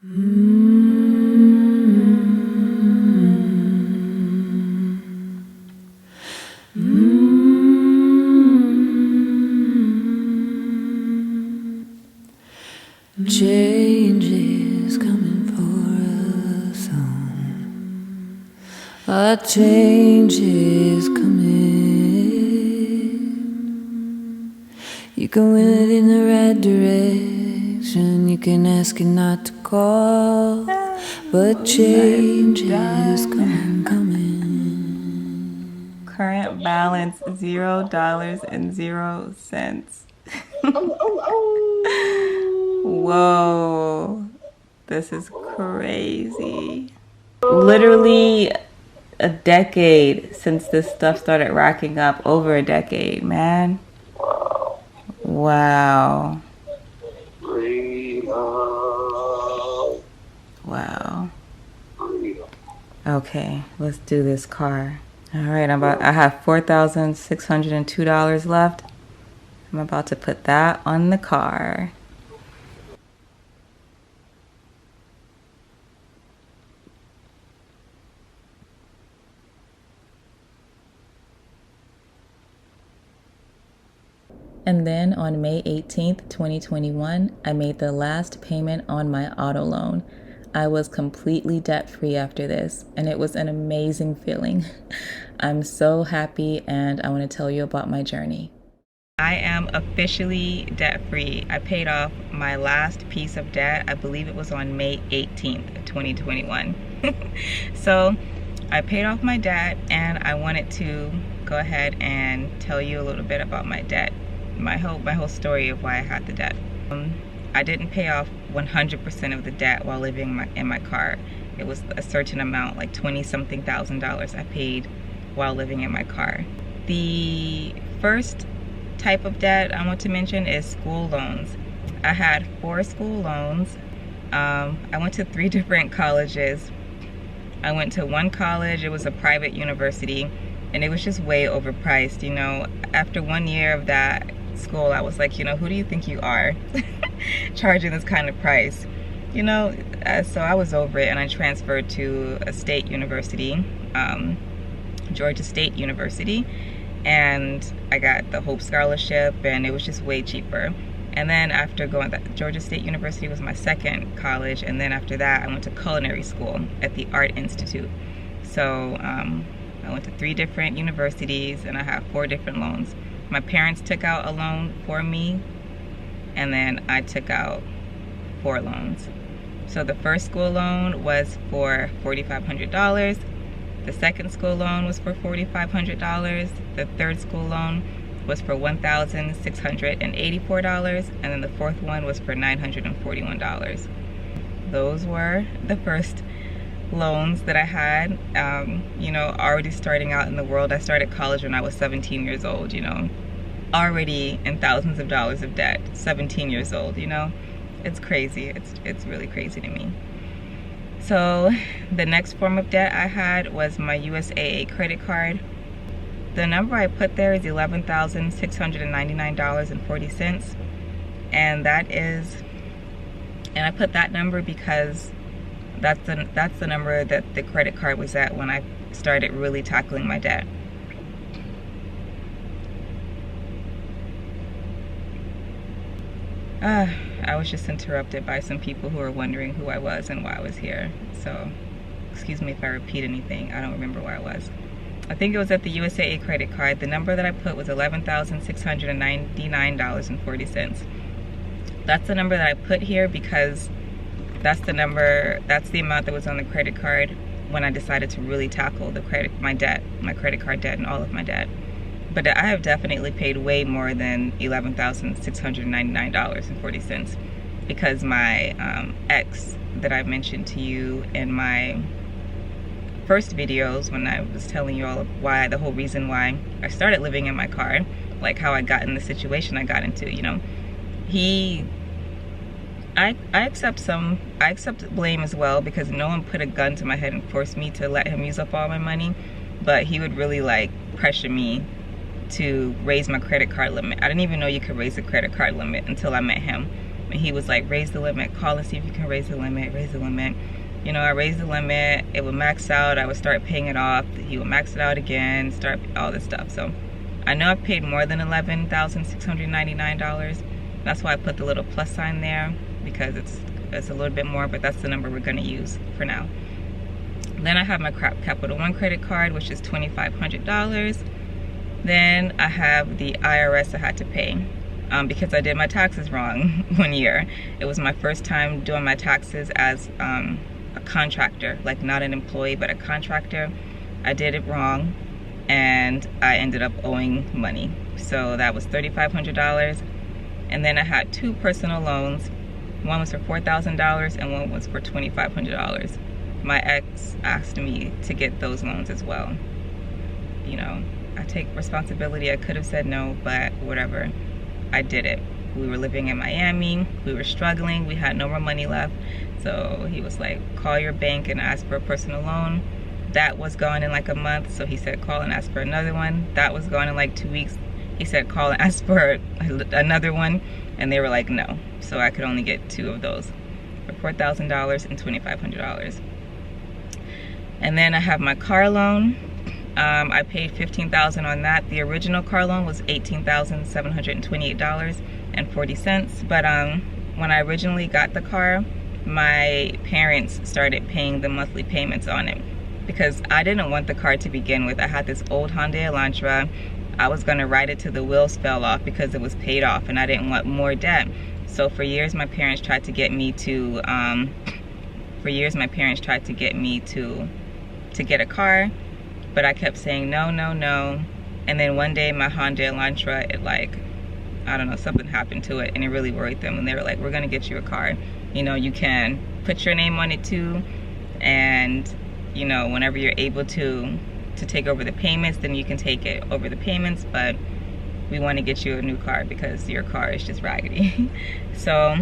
Change is coming for us all. A change is coming. You can win it in the right direction. You can ask it not to call, but change is coming. Current balance $0.00. Whoa, this is crazy. Literally a decade since this stuff started racking up. Over a decade, man. Wow. Wow. Okay, let's do this car. All right, I have $4,602 left. I'm about to put that on the car. And then on May 18th, 2021, I made the last payment on my auto loan. I was completely debt-free after this, and it was an amazing feeling. I'm so happy, and I want to tell you about my journey. I am officially debt-free. I paid off my last piece of debt. I believe it was on May 18th, 2021. So I paid off my debt, and I wanted to go ahead and tell you a little bit about my debt. My whole story of why I had the debt. I didn't pay off 100% of the debt while living in my car. It was a certain amount, like $20-something thousand I paid while living in my car. The first type of debt I want to mention is school loans. I had 4 school loans. I went to 3 different colleges. I went to one college, it was a private university, and it was just way overpriced. You know, after 1 year of that school, I was like, you know, who do you think you are charging this kind of price? You know, so I was over it, and I transferred to a state university, Georgia State University, and I got the Hope Scholarship, and it was just way cheaper. And then after going, Georgia State University was my second college, and then after that I went to culinary school at the Art Institute. So I went to 3 different universities, and I have 4 different loans. My parents took out a loan for me, and then I took out 4 loans. So the first school loan was for $4,500. The second school loan was for $4,500. The third school loan was for $1,684, and then the fourth one was for $941. Those were the first loans that I had. You know, already starting out in the world. I started college when I was 17 years old, you know, already in thousands of dollars of debt, 17 years old, you know. It's crazy. It's really crazy to me. So the next form of debt I had was my USAA credit card. The number I put there is $11,699.40, and I put that number because that's the number that the credit card was at when I started really tackling my debt. I was just interrupted by some people who were wondering who I was and why I was here. So excuse me if I repeat anything. I don't remember where I was. I think it was at the USAA credit card. The number that I put was $11,699.40. That's the number that I put here because that's the amount that was on the credit card when I decided to really tackle my credit card debt and all of my debt. But I have definitely paid way more than $11,699.40 because my ex that I mentioned to you in my first videos when I was telling you all the whole reason why I started living in my car, like how I got in the situation I got into, you know, I accept blame as well because no one put a gun to my head and forced me to let him use up all my money, but he would really like pressure me to raise my credit card limit. I didn't even know you could raise the credit card limit until I met him. And he was like, raise the limit, call and see if you can raise the limit, raise the limit. You know, I raised the limit, it would max out, I would start paying it off, he would max it out again, start all this stuff. So I know I've paid more than $11,699. That's why I put the little plus sign there, because it's a little bit more, but that's the number we're gonna use for now. Then I have my Capital One credit card, which is $2,500. Then I have the IRS I had to pay because I did my taxes wrong one year. It was my first time doing my taxes as a contractor, like not an employee, but a contractor. I did it wrong and I ended up owing money. So that was $3,500. And then I had 2 personal loans. One was for $4,000 and one was for $2,500. My ex asked me to get those loans as well. You know, I take responsibility. I could have said no, but whatever. I did it. We were living in Miami. We were struggling. We had no more money left. So he was like, call your bank and ask for a personal loan. That was gone in like a month. So he said, call and ask for another one. That was gone in like 2 weeks. He said, call and ask for another one. And they were like, no. So I could only get 2 of those for $4,000 and $2,500. And then I have my car loan. I paid $15,000 on that. The original car loan was $18,728.40. But when I originally got the car, my parents started paying the monthly payments on it because I didn't want the car to begin with. I had this old Hyundai Elantra. I was gonna ride it till the wheels fell off because it was paid off and I didn't want more debt. So for years my parents tried to get me to get a car, but I kept saying no, no, no. And then one day my Hyundai Elantra, it like, I don't know, something happened to it and it really worried them. And they were like, we're gonna get you a car. You know, you can put your name on it too. And, you know, whenever you're able to take over the payments, then you can take it over the payments. But we want to get you a new car because your car is just raggedy. So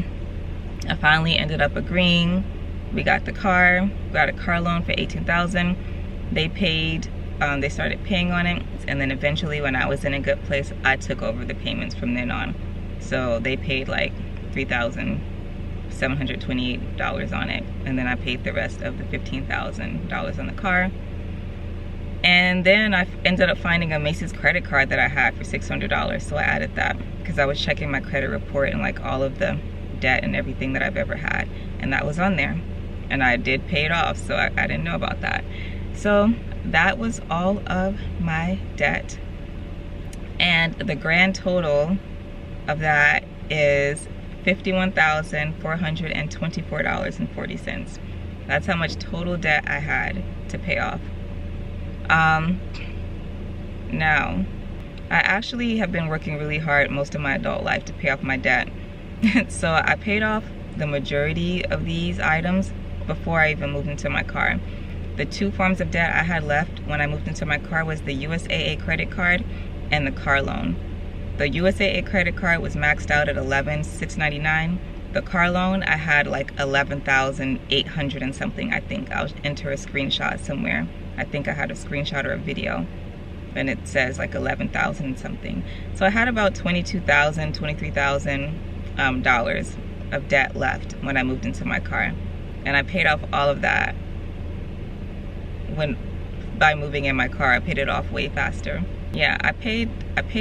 I finally ended up agreeing. We got the car, got a car loan for $18,000. They paid, they started paying on it. And then eventually when I was in a good place, I took over the payments from then on. So they paid like $3,728 on it. And then I paid the rest of the $15,000 on the car. And then I ended up finding a Macy's credit card that I had for $600. So I added that because I was checking my credit report and like all of the debt and everything that I've ever had. And that was on there. And I did pay it off, so I didn't know about that. So that was all of my debt. And the grand total of that is $51,424.40. That's how much total debt I had to pay off. Now, I actually have been working really hard most of my adult life to pay off my debt. So I paid off the majority of these items before I even moved into my car. The 2 forms of debt I had left when I moved into my car was the USAA credit card and the car loan. The USAA credit card was maxed out at $11,699. The car loan, I had like $11,800 and something, I think. I'll enter a screenshot somewhere. I think I had a screenshot or a video. And it says like 11,000 something. So I had about $22,000, $23,000 of debt left when I moved into my car. And I paid off all of that by moving in my car. I paid it off way faster. Yeah, I paid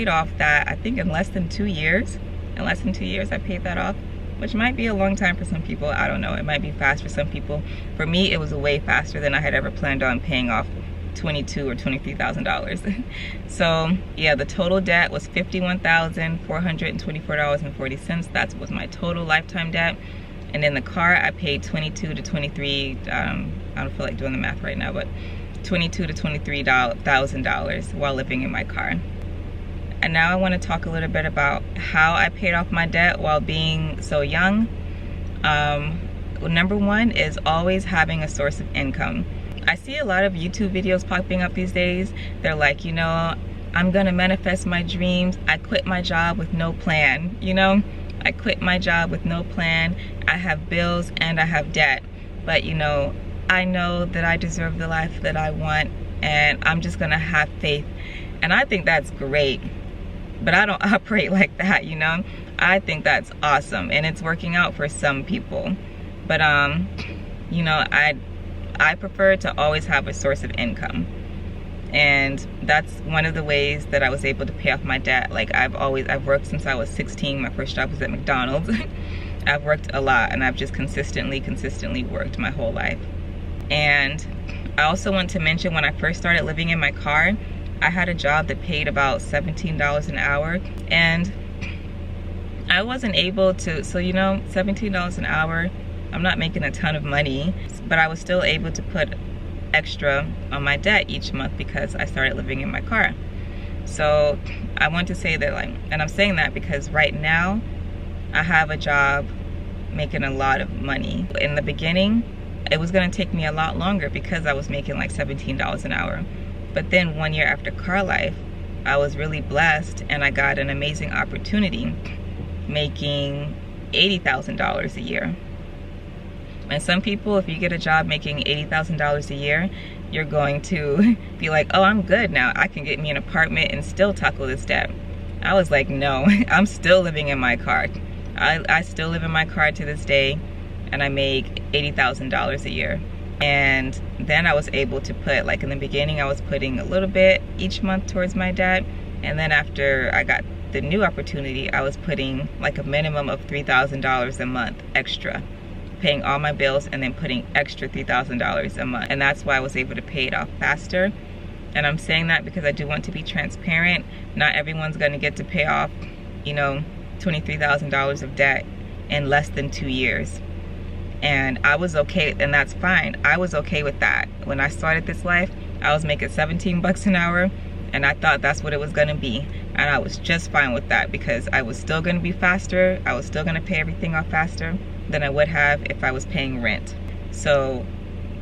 off that, I think in less than 2 years. In less than 2 years I paid that off, which might be a long time for some people. I don't know, it might be fast for some people. For me, it was way faster than I had ever planned on paying off $22,000 or $23,000. So yeah, the total debt was $51,424.40. That was my total lifetime debt. And in the car, I paid $22,000 to $23,000. I don't feel like doing the math right now, but $22,000 to $23,000 while living in my car. And now I want to talk a little bit about how I paid off my debt while being so young. Number one is always having a source of income. I see a lot of YouTube videos popping up these days. They're like, you know, I'm gonna manifest my dreams. I quit my job with no plan, you know? I quit my job with no plan. I have bills and I have debt. But you know, I know that I deserve the life that I want and I'm just gonna have faith. And I think that's great. But I don't operate like that, you know? I think that's awesome, and it's working out for some people. But you know, I prefer to always have a source of income, and that's one of the ways that I was able to pay off my debt. Like I've worked since I was 16. My first job was at McDonald's. I've worked a lot, and I've just consistently worked my whole life. And I also want to mention, when I first started living in my car, I had a job that paid about $17 an hour, and I wasn't able to, so you know, $17 an hour, I'm not making a ton of money, but I was still able to put extra on my debt each month because I started living in my car. So I want to say that, like, and I'm saying that because right now I have a job making a lot of money. In the beginning, it was gonna take me a lot longer because I was making like $17 an hour. But then 1 year after car life, I was really blessed and I got an amazing opportunity making $80,000 a year. And some people, if you get a job making $80,000 a year, you're going to be like, oh, I'm good now. I can get me an apartment and still tackle this debt. I was like, no, I'm still living in my car. I still live in my car to this day, and I make $80,000 a year. And then I was able to put, like in the beginning, I was putting a little bit each month towards my debt. And then after I got the new opportunity, I was putting like a minimum of $3,000 a month extra, paying all my bills and then putting extra $3,000 a month. And that's why I was able to pay it off faster. And I'm saying that because I do want to be transparent. Not everyone's gonna get to pay off, you know, $23,000 of debt in less than 2 years. And I was okay, and that's fine. I was okay with that. When I started this life, I was making 17 bucks an hour, and I thought that's what it was gonna be. And I was just fine with that because I was still gonna be faster. I was still gonna pay everything off faster than I would have if I was paying rent. So,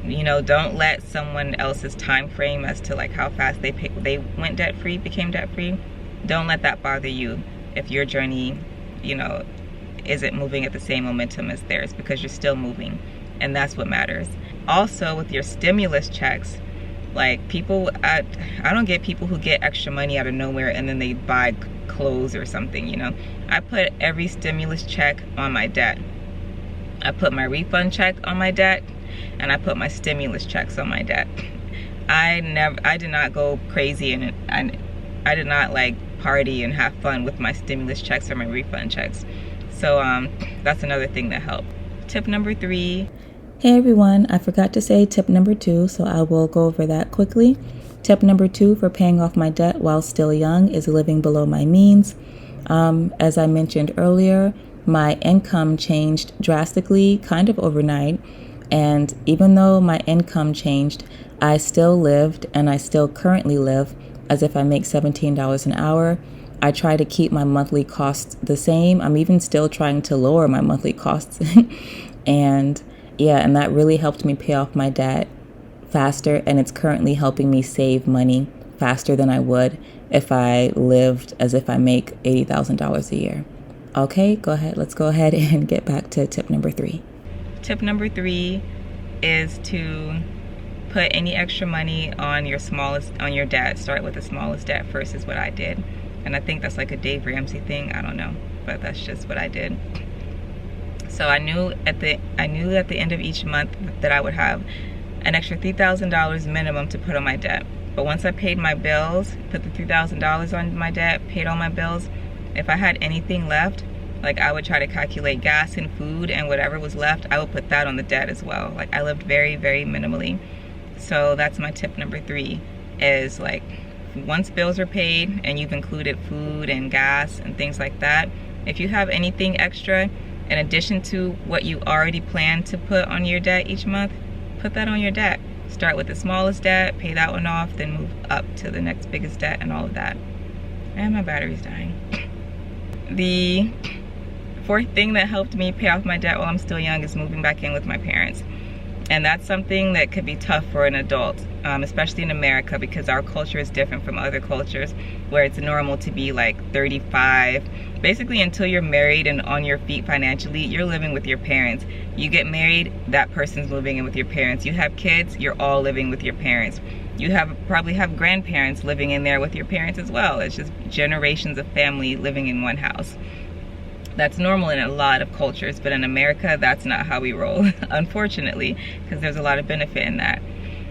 you know, don't let someone else's time frame as to like how fast they went debt-free, became debt-free. Don't let that bother you if your journey, you know, isn't moving at the same momentum as theirs, because you're still moving, and that's what matters. Also, with your stimulus checks, like people, I don't get people who get extra money out of nowhere and then they buy clothes or something, you know. I put every stimulus check on my debt. I put my refund check on my debt, and I put my stimulus checks on my debt. I did not go crazy, and I did not like party and have fun with my stimulus checks or my refund checks. So that's another thing that helped. Tip number 3. Hey everyone, I forgot to say tip number 2, so I will go over that quickly. Tip number 2 for paying off my debt while still young is living below my means. As I mentioned earlier, my income changed drastically, kind of overnight. And even though my income changed, I still lived, and I still currently live, as if I make $17 an hour. I try to keep my monthly costs the same. I'm even still trying to lower my monthly costs. And yeah, and that really helped me pay off my debt faster, and it's currently helping me save money faster than I would if I lived as if I make $80,000 a year. Okay, let's go ahead and get back to tip number 3. Tip number 3 is to put any extra money on your debt. Start with the smallest debt first, is what I did. And I think that's like a Dave Ramsey thing, I don't know, but that's just what I did. So I knew at the end of each month that I would have an extra $3,000 minimum to put on my debt. But once I paid my bills, put the $3,000 on my debt, paid all my bills, if I had anything left, like I would try to calculate gas and food, and whatever was left, I would put that on the debt as well. Like I lived very, very minimally. So that's my tip number 3, is like, once bills are paid and you've included food and gas and things like that, if you have anything extra in addition to what you already planned to put on your debt each month, put that on your debt. Start with the smallest debt, pay that one off, then move up to the next biggest debt and all of that. And my battery's dying. The 4th thing that helped me pay off my debt while I'm still young is moving back in with my parents. And that's something that could be tough for an adult, especially in America, because our culture is different from other cultures where it's normal to be like 35. Basically, until you're married and on your feet financially, you're living with your parents. You get married, that person's living in with your parents. You have kids, you're all living with your parents. You probably have grandparents living in there with your parents as well. It's just generations of family living in one house. That's normal in a lot of cultures, but in America, that's not how we roll, unfortunately, because there's a lot of benefit in that.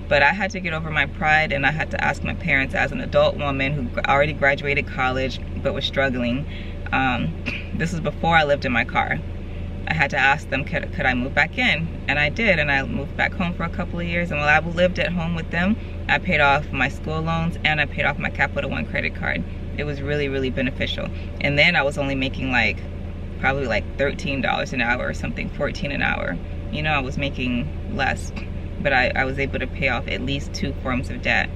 But I had to get over my pride, and I had to ask my parents as an adult woman who already graduated college but was struggling. This was before I lived in my car. I had to ask them, could I move back in? And I did, and I moved back home for a couple of years. And while I lived at home with them, I paid off my school loans and I paid off my Capital One credit card. It was really, really beneficial. And then I was only making like probably like $13 an hour or something, 14 an hour. You know, I was making less, but I was able to pay off at least 2 forms of debt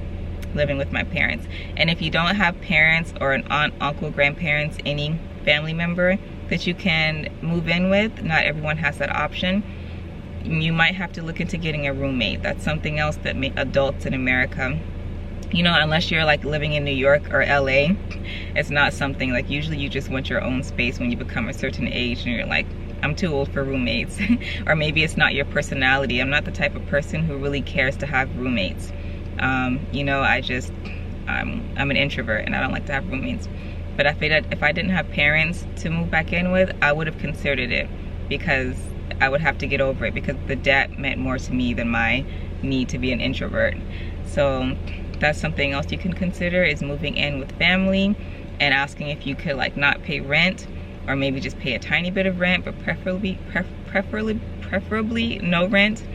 living with my parents. And if you don't have parents or an aunt, uncle, grandparents, any family member that you can move in with, not everyone has that option. You might have to look into getting a roommate. That's something else that adults in America, you know, unless you're like living in New York or LA, it's not something like, usually you just want your own space when you become a certain age and you're like, I'm too old for roommates. Or maybe it's not your personality. I'm not the type of person who really cares to have roommates. You know, I'm an introvert and I don't like to have roommates. But if I didn't have parents to move back in with, I would have considered it, because I would have to get over it, because the debt meant more to me than my need to be an introvert. So that's something else you can consider, is moving in with family and asking if you could like not pay rent, or maybe just pay a tiny bit of rent, but preferably no rent.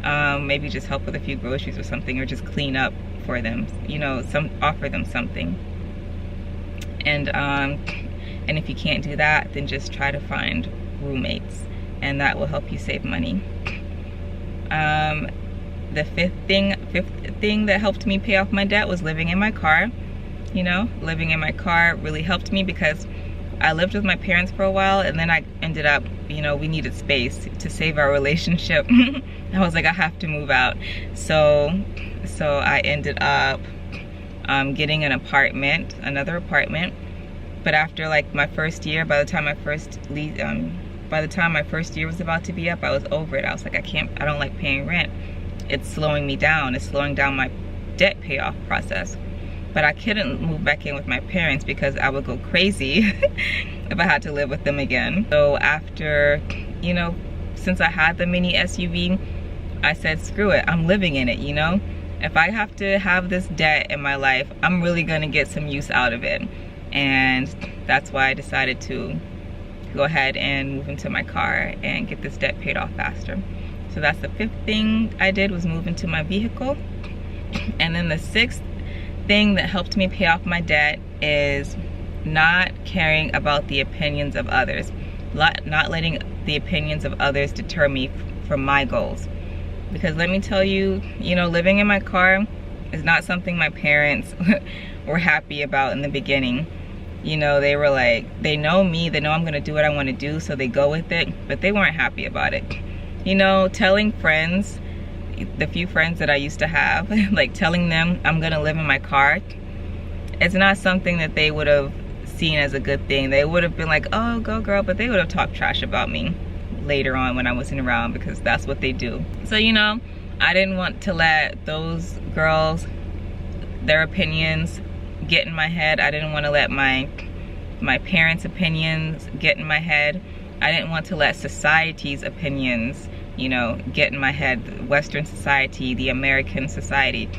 Maybe just help with a few groceries or something, or just clean up for them, you know, offer them something. And if you can't do that, then just try to find roommates, and that will help you save money. The fifth thing that helped me pay off my debt was living in my car. You know, living in my car really helped me, because I lived with my parents for a while, and then I ended up, you know, we needed space to save our relationship. I was like, I have to move out. So I ended up getting an apartment, another apartment. But after like my first year, by the time my first year was about to be up, I was over it. I was like, I don't like paying rent. It's slowing me down. It's slowing down my debt payoff process. But I couldn't move back in with my parents because I would go crazy if I had to live with them again. So after, you know, since I had the mini SUV, I said, screw it, I'm living in it, you know? If I have to have this debt in my life, I'm really gonna get some use out of it. And that's why I decided to go ahead and move into my car and get this debt paid off faster. So that's the 5th thing I did, was move into my vehicle. And then the 6th thing that helped me pay off my debt is not caring about the opinions of others. Not letting the opinions of others deter me from my goals. Because let me tell you, you know, living in my car is not something my parents were happy about in the beginning. You know, they were like, they know me, they know I'm gonna do what I wanna do, so they go with it, but they weren't happy about it. You know, telling friends, the few friends that I used to have, like telling them I'm gonna live in my car, it's not something that they would have seen as a good thing. They would have been like, oh, go girl, but they would have talked trash about me later on when I wasn't around, because that's what they do. So, you know, I didn't want to let those girls, their opinions get in my head. I didn't want to let my parents' opinions get in my head. I didn't want to let society's opinions, you know, get in my head. Western society, the American society,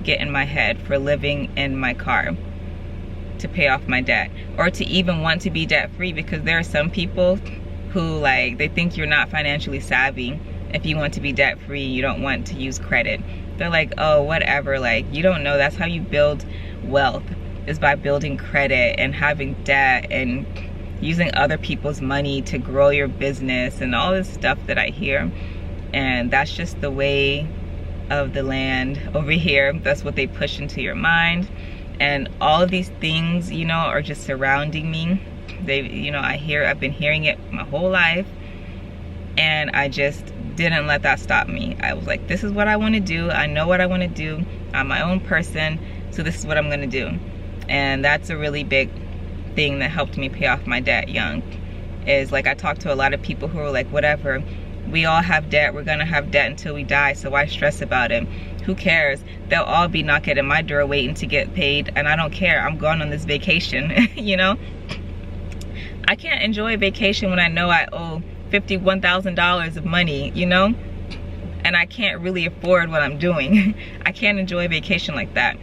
get in my head for living in my car to pay off my debt, or to even want to be debt free, because there are some people who, like, they think you're not financially savvy if you want to be debt free, you don't want to use credit. They're like, oh, whatever, like, you don't know, that's how you build wealth, is by building credit and having debt and using other people's money to grow your business and all this stuff that I hear. And that's just the way of the land over here. That's what they push into your mind. And all of these things, you know, are just surrounding me. They, you know, I've been hearing it my whole life, and I just didn't let that stop me. I was like, this is what I want to do. I know what I want to do. I'm my own person, so this is what I'm going to do. And that's a really big thing that helped me pay off my debt young. Is like, I talked to a lot of people who were like, whatever, we all have debt, we're gonna have debt until we die, so why stress about it? Who cares? They'll all be knocking at my door waiting to get paid, and I don't care. I'm going on this vacation. You know, I can't enjoy a vacation when I know I owe $51,000 of money, you know? And I can't really afford what I'm doing. I can't enjoy a vacation like that.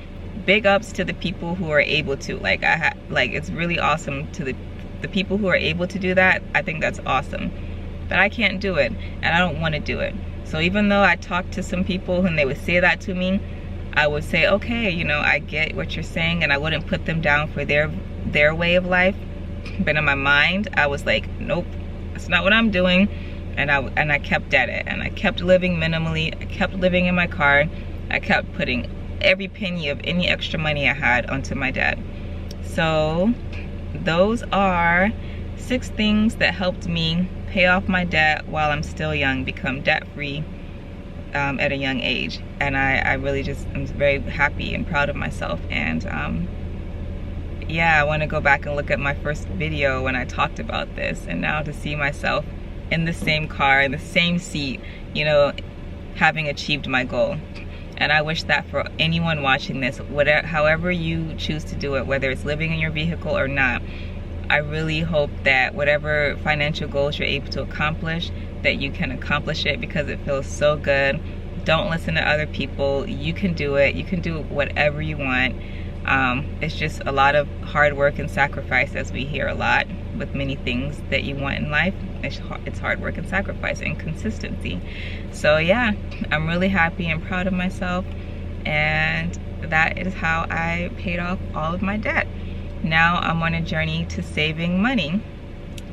Big ups to the people who are able to. Like it's really awesome to the people who are able to do that. I think that's awesome. But I can't do it, and I don't want to do it. So even though I talked to some people and they would say that to me, I would say, okay, you know, I get what you're saying, and I wouldn't put them down for their way of life. But in my mind, I was like, nope, that's not what I'm doing. And I kept at it, and I kept living minimally. I kept living in my car. I kept putting every penny of any extra money I had onto my debt. So those are 6 things that helped me pay off my debt while I'm still young, become debt free at a young age. And I really just am very happy and proud of myself. And yeah, I want to go back and look at my first video when I talked about this, and now to see myself in the same car, in the same seat, you know, having achieved my goal. And I wish that for anyone watching this, whatever, however you choose to do it, whether it's living in your vehicle or not, I really hope that whatever financial goals you're able to accomplish, that you can accomplish it, because it feels so good. Don't listen to other people. You can do it. You can do whatever you want. It's just a lot of hard work and sacrifice, as we hear a lot with many things that you want in life. It's hard work and sacrifice and consistency. So yeah, I'm really happy and proud of myself, and that is how I paid off all of my debt. Now I'm on a journey to saving money.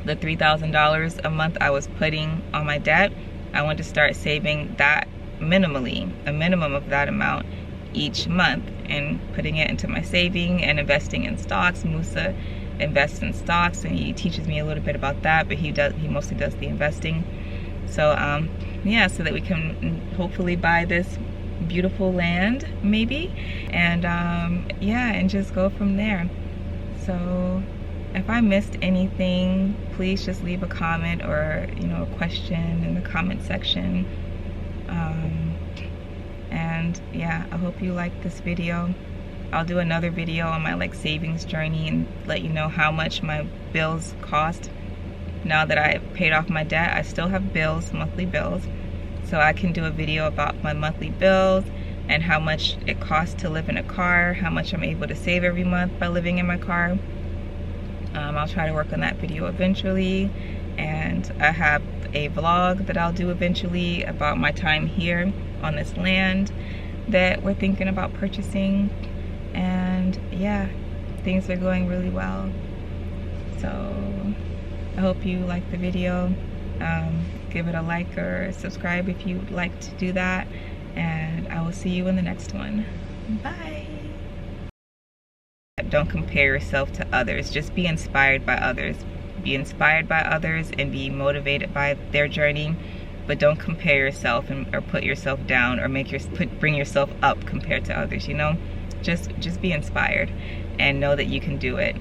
The $3,000 a month I was putting on my debt, I want to start saving that minimally, a minimum of that amount each month, and putting it into my saving and investing in stocks. Musa invests in stocks, and he teaches me a little bit about that, but he mostly does the investing. So yeah, so that we can hopefully buy this beautiful land maybe, and yeah, and just go from there. So if I missed anything, please just leave a comment or, you know, a question in the comment section. And yeah, I hope you liked this video. I'll do another video on my savings journey and let you know how much my bills cost. Now that I paid off my debt, I still have bills, monthly bills. So I can do a video about my monthly bills and how much it costs to live in a car, how much I'm able to save every month by living in my car. I'll try to work on that video eventually. And I have a vlog that I'll do eventually about my time here on this land that we're thinking about purchasing. And yeah, things are going really well. So I hope you like the video. Give it a like or subscribe if you'd like to do that. And I will see you in the next one. Bye. Don't compare yourself to others. Just be inspired by others. Be inspired by others and be motivated by their journey. But don't compare yourself or put yourself down or bring yourself up compared to others, you know? Just be inspired and know that you can do it.